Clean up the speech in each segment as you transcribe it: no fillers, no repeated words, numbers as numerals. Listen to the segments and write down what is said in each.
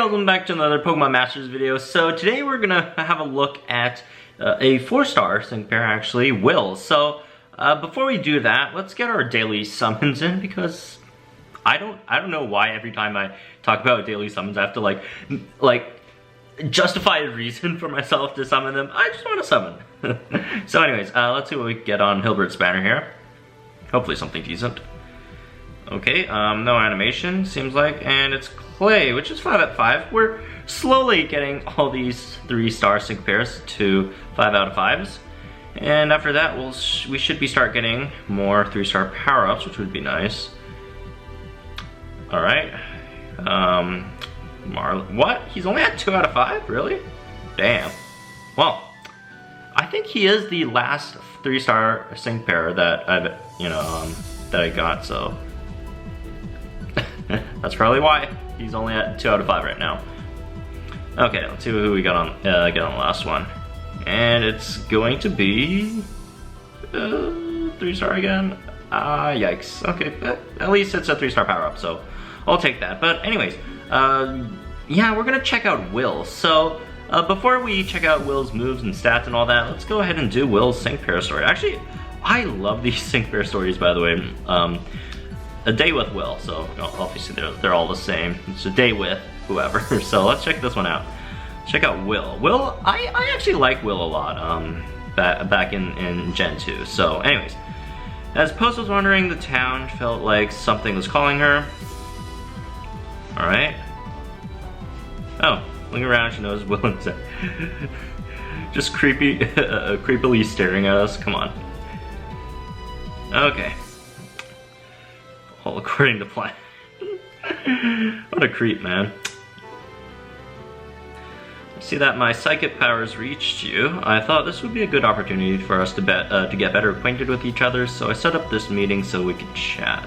guys, welcome back to another Pokemon Masters video. So today we're gonna have a look at a 4-star sync pair, actually, Will. So before we do that, let's get our daily summons in, because I don't know why every time I talk about daily summons I have to like justify a reason for myself to summon them. I just want to summon. So anyways, let's see what we get on Hilbert's banner here. Hopefully something decent. Okay, no animation, seems like, and it's Clay, which is 5 out of 5. We're slowly getting all these 3-star sync pairs to 5 out of 5s. And after that, we should start getting more 3-star power-ups, which would be nice. Alright. What? He's only at 2 out of 5? Really? Damn. Well, I think he is the last 3-star sync pair that I've, that I got, so that's probably why he's only at 2 out of 5 right now. Okay, let's see who we got on the last one, and it's going to be 3-star again. Yikes. Okay, at least it's a 3-star power up, so I'll take that. But anyways, yeah, we're gonna check out Will. So before we check out Will's moves and stats and all that, let's go ahead and do Will's sync pair story. Actually, I love these sync pair stories, by the way. A day with Will, so obviously they're all the same. It's a day with whoever. So let's check this one out. Check out Will. Will, I actually like Will a lot. Back in Gen 2. So anyways, as Post was wandering the town, felt like something was calling her. All right. Oh, looking around, she knows Will and Zach. Just creepily staring at us. Come on. Okay. All according to plan. What a creep, man. I see that my psychic powers reached you. I thought this would be a good opportunity for us to get better acquainted with each other, so I set up this meeting so we could chat.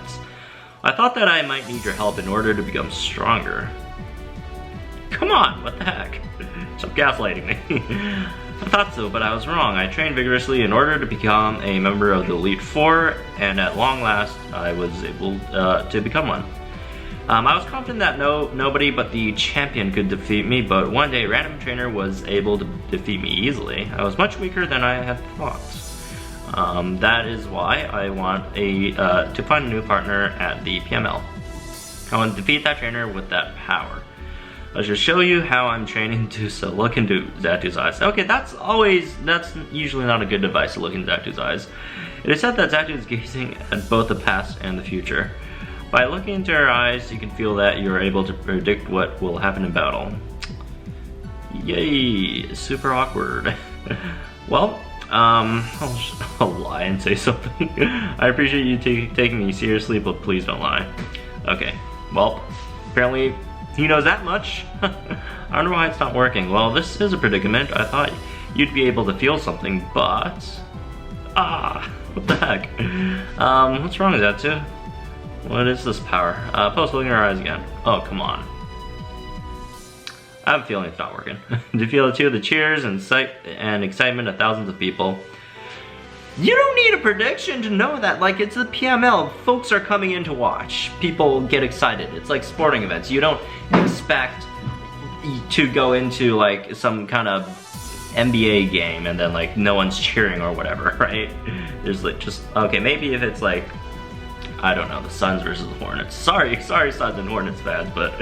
I thought that I might need your help in order to become stronger. Come on, what the heck? Stop gaslighting me. I thought so, but I was wrong. I trained vigorously in order to become a member of the Elite Four, and at long last, I was able to become one. I was confident that nobody but the champion could defeat me, but one day, a random trainer was able to defeat me easily. I was much weaker than I had thought. That is why I want to find a new partner at the PML. I want to defeat that trainer with that power. I should show you how I'm training to look into Xatu's eyes. Okay, that's usually not a good advice to look into Xatu's eyes. It is said that Xatu is gazing at both the past and the future. By looking into her eyes, you can feel that you are able to predict what will happen in battle. Yay, super awkward. Well, I'll lie and say something. I appreciate you taking me seriously, but please don't lie. Okay, well, apparently he knows that much. I don't know why it's not working. Well, this is a predicament. I thought you'd be able to feel something, but... what the heck? What's wrong with that, too? What is this power? Post, looking in her eyes again. Oh, come on. I have a feeling it's not working. Do you feel it too? The cheers and excitement of thousands of people. You don't need a prediction to know that. Like, it's the PML. Folks are coming in to watch. People get excited. It's like sporting events. You don't expect to go into like some kind of NBA game and then like no one's cheering or whatever, right? There's like just, okay, maybe if it's like, I don't know, the Suns versus the Hornets. Sorry Suns and Hornets fans, but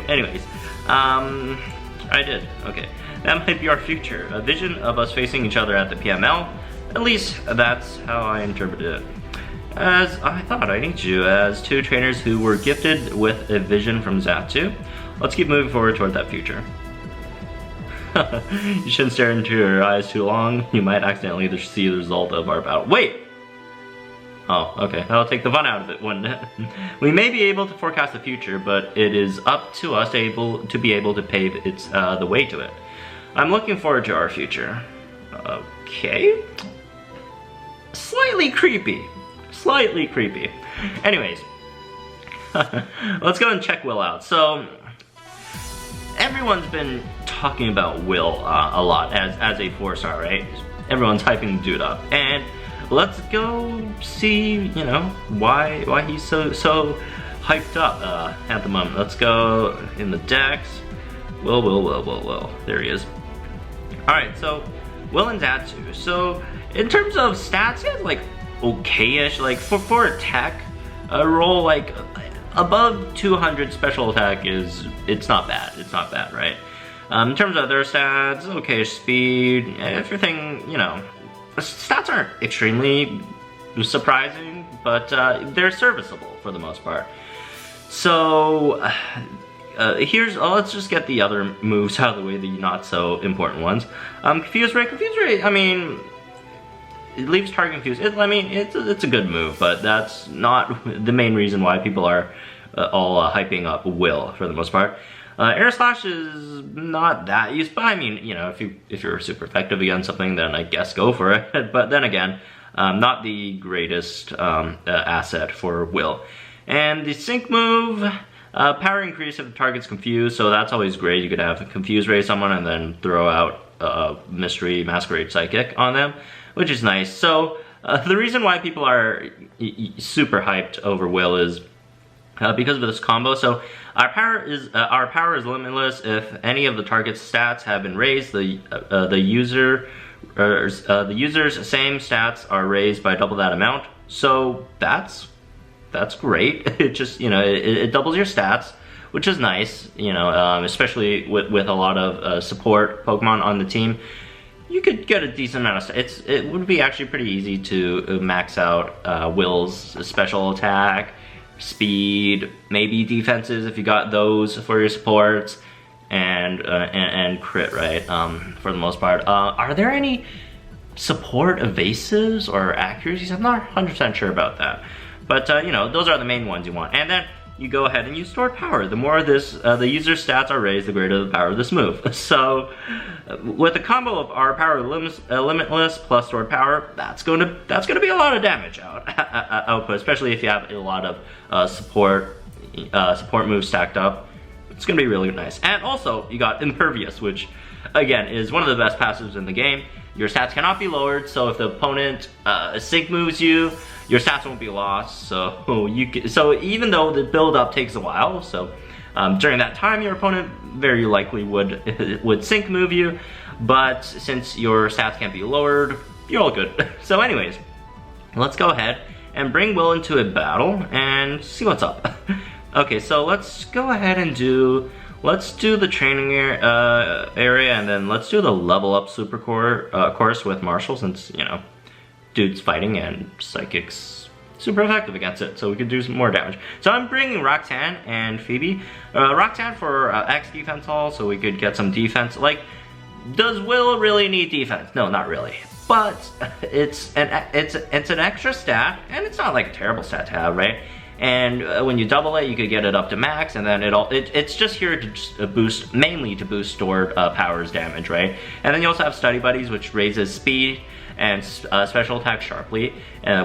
anyways, I did, okay. That might be our future. A vision of us facing each other at the PML. At least that's how I interpreted it. As I thought, I need you as two trainers who were gifted with a vision from Xatu. Let's keep moving forward toward that future. You shouldn't stare into your eyes too long. You might accidentally see the result of our battle. Wait! Oh, okay. That'll take the fun out of it, wouldn't it? We may be able to forecast the future, but it is up to us to be able to pave the way to it. I'm looking forward to our future. Okay. Slightly creepy. Slightly creepy. Anyways, let's go and check Will out. So, everyone's been talking about Will a lot as a 4-star, right? Everyone's hyping the dude up, and let's go see, why he's so hyped up at the moment. Let's go in the decks. Will. There he is. Alright, so Will and Xatu. So in terms of stats, he has like okay-ish, like for attack roll, like above 200 special attack it's not bad. It's not bad, right? In terms of their stats, okay, speed, everything, you know, stats aren't extremely surprising, but they're serviceable for the most part. So let's just get the other moves out of the way, the not so important ones. Confuse Ray, I mean, it leaves target confused. It's a good move, but that's not the main reason why people are all hyping up Will for the most part. Air Slash is not that used, but I mean, you know, if you're super effective against something, then I guess go for it. But then again, not the greatest asset for Will. And the sync move, power increase if the target's confused, so that's always great. You could have Confuse Ray someone and then throw out Mystery Masquerade Psychic on them, which is nice. So the reason why people are super hyped over Will is because of this combo. So our power is limitless if any of the target's stats have been raised. The user's same stats are raised by double that amount. So that's great. It just, you know, it doubles your stats, which is nice. You know, especially with a lot of support Pokemon on the team. You could get a decent amount of stats. It would be actually pretty easy to max out Will's special attack, speed, maybe defenses if you got those for your supports, and crit, right? For the most part. Are there any support evasives or accuracies? I'm not 100% sure about that. But you know, those are the main ones you want. And then you go ahead and use stored power. The more the user's stats are raised, the greater the power of this move. So with the combo of our power limitless plus stored power, that's gonna be a lot of damage output, especially if you have a lot of support moves stacked up. It's gonna be really nice. And also you got Impervious, which again is one of the best passives in the game. Your stats cannot be lowered, so if the opponent sync moves you, your stats won't be lost. So even though the build up takes a while, so during that time your opponent very likely would sync move you, but since your stats can't be lowered, you're all good. So anyways, let's go ahead and bring Will into a battle and see what's up. Okay, so let's go ahead and let's do the training area, and then let's do the level up super course with Marshall, since, you know, dude's fighting and Psychic's super effective against it, so we could do some more damage. So I'm bringing Roxanne and Phoebe. Roxanne for X defense haul, so we could get some defense. Like, does Will really need defense? No, not really. But it's an extra stat, and it's not like a terrible stat to have, right? And when you double it, you could get it up to max, and then it's just here to just mainly to boost stored powers damage, right? And then you also have Study Buddies, which raises speed and special attack sharply,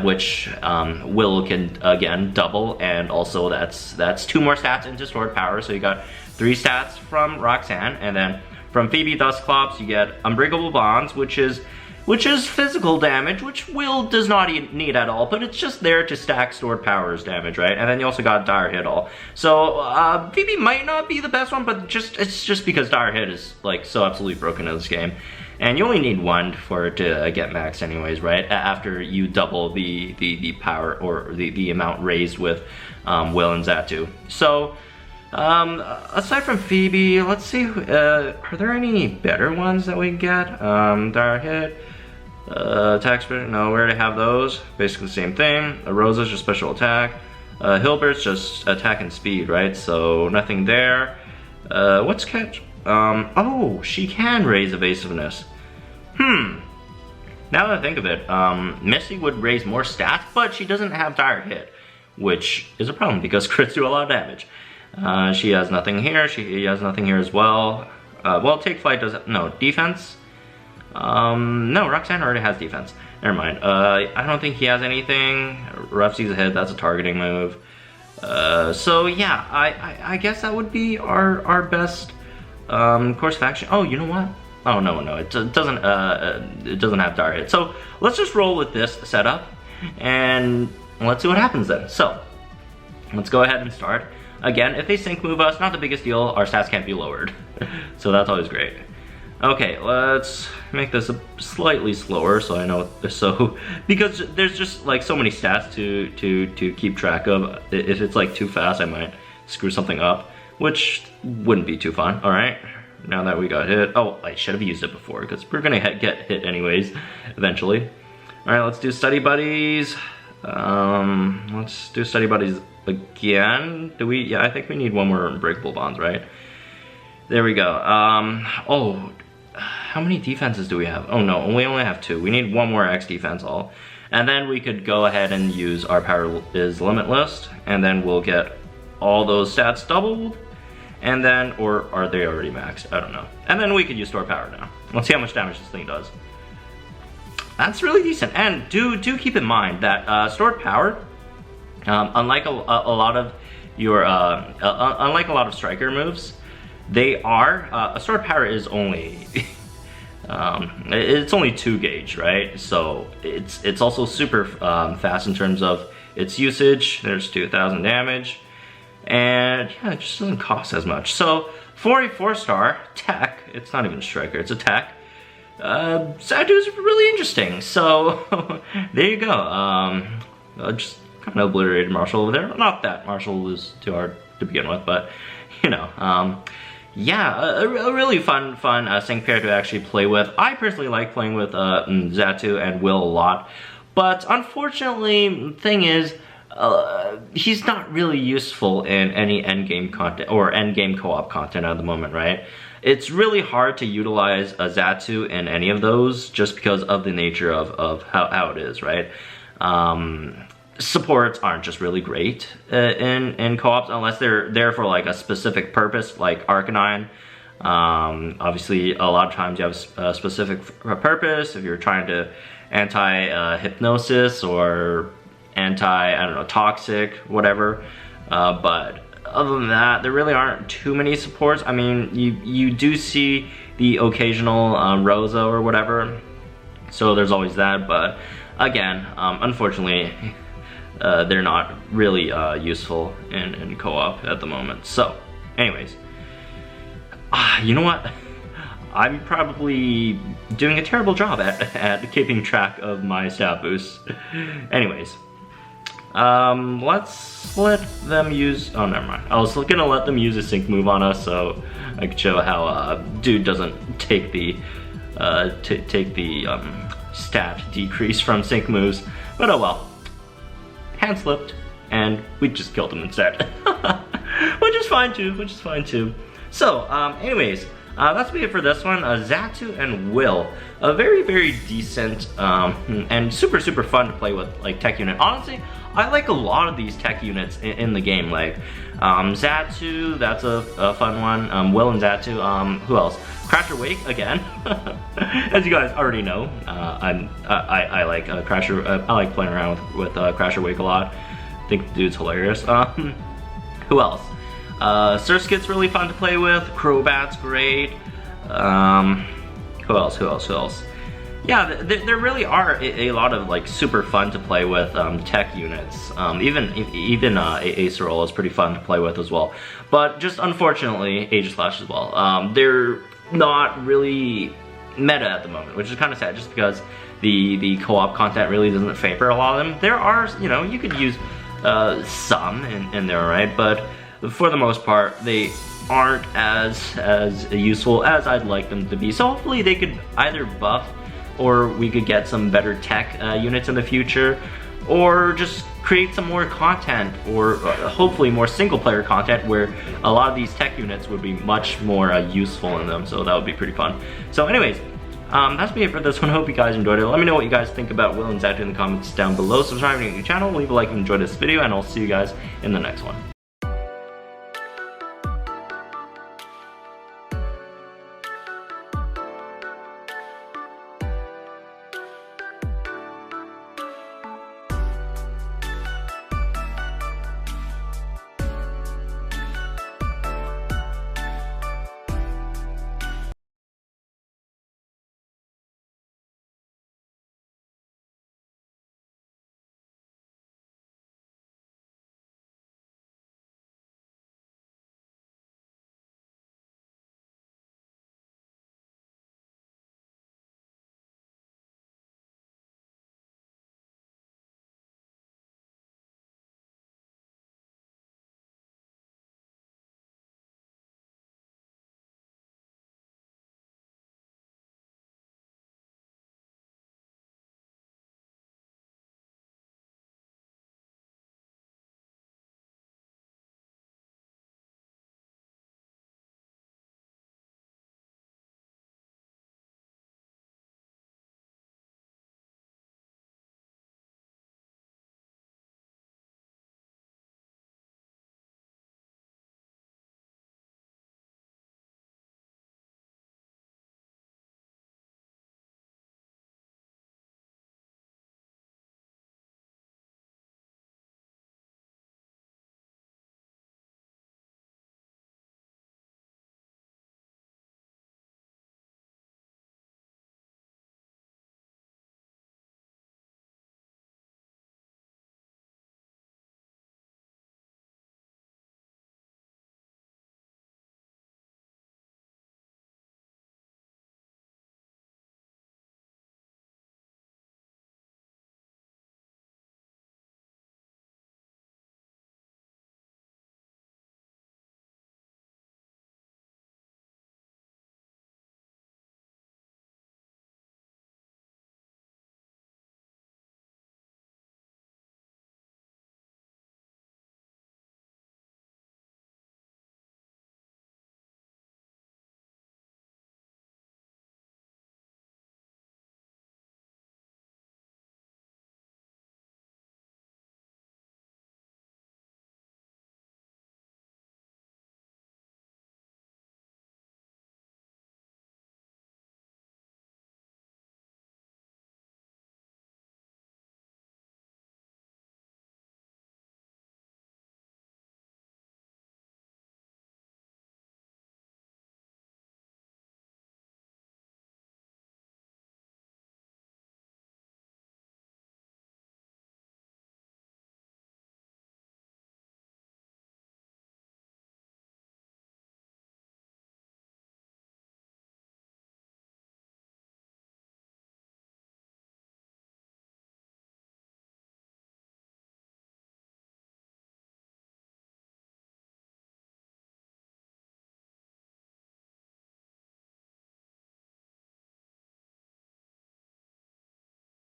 which Will can again double, and also that's 2 more stats into stored power. So you got 3 stats from Roxanne, and then from Phoebe Dustclops you get Unbreakable Bonds, which is physical damage, which Will does not need at all, but it's just there to stack stored powers damage, right? And then you also got Dire Hit all. So Phoebe might not be the best one, but it's just because Dire Hit is like so absolutely broken in this game. And you only need 1 for it to get maxed anyways, right? After you double the power or the amount raised with Will and Xatu. So aside from Phoebe, let's see, are there any better ones that we can get? Dire Hit, attack spirit, no, we already have those. Basically the same thing. Rosa's just special attack. Hilbert's just attack and speed, right? So nothing there. What's catch? Oh, she can raise evasiveness. Now that I think of it, Misty would raise more stats, but she doesn't have Dire Hit, which is a problem because crits do a lot of damage. She has nothing here. She has nothing here as well. Well, Take Flight does no defense. No, Roxanne already has defense. Never mind. I don't think he has anything. Rough Seas Ahead, that's a targeting move. So yeah, I guess that would be our best course of action. Oh, you know what? Oh no, it doesn't have Dire Hit. So let's just roll with this setup and let's see what happens then. So let's go ahead and start. Again, if they sync move us, not the biggest deal, our stats can't be lowered. So that's always great. Okay, let's make this slightly slower so I know, because there's just like so many stats to keep track of. If it's like too fast, I might screw something up, which wouldn't be too fun. All right, now that we got hit, oh, I should have used it before because we're gonna get hit anyways, eventually. All right, let's do study buddies. Let's do study buddies again. Do we? Yeah, I think we need one more unbreakable bonds, right? There we go. Oh, how many defenses do we have? Oh no, we only have 2. We need 1 more X defense all. And then we could go ahead and use our power is limitless, and then we'll get all those stats doubled. And then, or are they already maxed? I don't know. And then we could use store power now. Let's see how much damage this thing does. That's really decent. And do keep in mind that stored power, unlike a lot of your unlike a lot of striker moves, they are a stored power is only it's only 2 gauge, right? So it's also super fast in terms of its usage. There's 2,000 damage, and yeah, it just doesn't cost as much. So for a 4-star tech, it's not even a striker, it's a tech. Xatu is really interesting. So there you go. Just kind of obliterated Marshall over there. Not that Marshall is too hard to begin with, but you know. Yeah, a really fun sync pair to actually play with. I personally like playing with Xatu and Will a lot, but unfortunately, the thing is, he's not really useful in any endgame content or endgame co-op content at the moment, right? It's really hard to utilize a Xatu in any of those just because of the nature of how it is, right? Supports aren't just really great in co-ops unless they're there for like a specific purpose, like Arcanine. Obviously, a lot of times you have a specific purpose if you're trying to anti-hypnosis or I don't know, toxic, whatever. But other than that, there really aren't too many supports. I mean, you do see the occasional Rosa or whatever, so there's always that. But again, unfortunately, they're not really useful in co-op at the moment. So, anyways, you know what? I'm probably doing a terrible job at keeping track of my stat boosts. Anyways, let's let them use, oh never mind. I was gonna let them use a sync move on us so I could show how dude doesn't take the stat decrease from sync moves, but oh well. Hand slipped, and we just killed him instead. Which is fine too, So, anyways, that's be it for this one. Xatu and Will, a very decent and super fun to play with, like, tech unit. Honestly, I like a lot of these tech units in the game. Like Xatu, that's a fun one. Will and Xatu. Who else? Crasher Wake again. As you guys already know, I like Crasher. I like playing around with Crasher Wake a lot. I think the dude's hilarious. Who else? Surskit's really fun to play with. Crobat's great. Who else? Yeah, there really are a lot of like super fun to play with tech units. Even Acerola is pretty fun to play with as well. But just unfortunately, Aegislash as well. They're not really meta at the moment, which is kind of sad, just because the co-op content really doesn't favor a lot of them. There are, you know, you could use some in there, right? But for the most part, they aren't as useful as I'd like them to be. So hopefully they could either buff, or we could get some better tech units in the future, or just create some more content, or hopefully more single player content where a lot of these tech units would be much more useful in them. So that would be pretty fun. So anyways, that's it for this one. Hope you guys enjoyed it. Let me know what you guys think about Will and Xatu in the comments down below. Subscribe to the channel, leave a like if you enjoyed this video, and I'll see you guys in the next one.